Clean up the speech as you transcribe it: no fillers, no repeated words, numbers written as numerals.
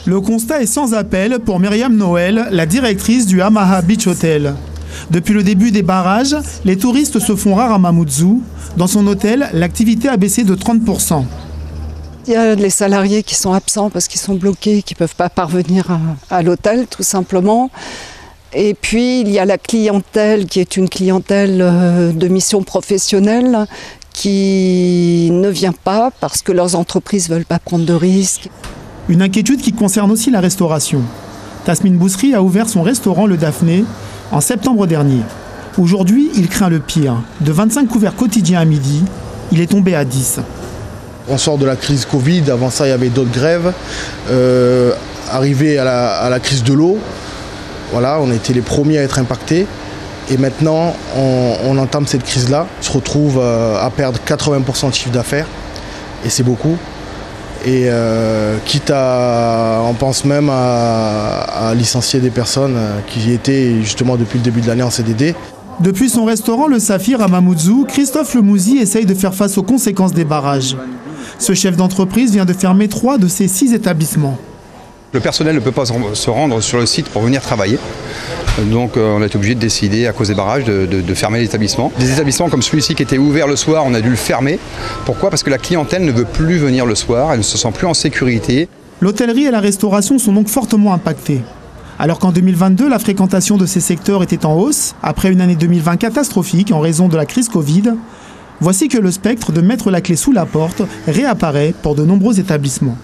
Le constat est sans appel pour Myriam Noël, la directrice du Hamaha Beach Hotel. Depuis le début des barrages, les touristes se font rares à Mamoudzou. Dans son hôtel, l'activité a baissé de 30%. Il y a les salariés qui sont absents parce qu'ils sont bloqués, qui ne peuvent pas parvenir à l'hôtel tout simplement. Et puis il y a la clientèle qui est une clientèle de mission professionnelle qui ne vient pas parce que leurs entreprises ne veulent pas prendre de risques. Une inquiétude qui concerne aussi la restauration. Tasmine Bousri a ouvert son restaurant Le Daphné en septembre dernier. Aujourd'hui, il craint le pire. De 25 couverts quotidiens à midi, il est tombé à 10. On sort de la crise Covid, avant ça il y avait d'autres grèves. Arrivé à la crise de l'eau, voilà, on a été les premiers à être impactés. Et maintenant, on entame cette crise-là. On se retrouve à perdre 80% de chiffre d'affaires. Et c'est beaucoup. Et on pense même à licencier des personnes qui étaient justement depuis le début de l'année en CDD. Depuis son restaurant Le Saphir à Mamoudzou, Christophe Lemouzy essaye de faire face aux conséquences des barrages. Ce chef d'entreprise vient de fermer 3 de ses 6 établissements. Le personnel ne peut pas se rendre sur le site pour venir travailler. Donc on a été obligé de décider, à cause des barrages, de fermer l'établissement. Des établissements comme celui-ci qui était ouvert le soir, on a dû le fermer. Pourquoi ? Parce que la clientèle ne veut plus venir le soir, elle ne se sent plus en sécurité. L'hôtellerie et la restauration sont donc fortement impactées. Alors qu'en 2022, la fréquentation de ces secteurs était en hausse, après une année 2020 catastrophique en raison de la crise Covid, voici que le spectre de mettre la clé sous la porte réapparaît pour de nombreux établissements.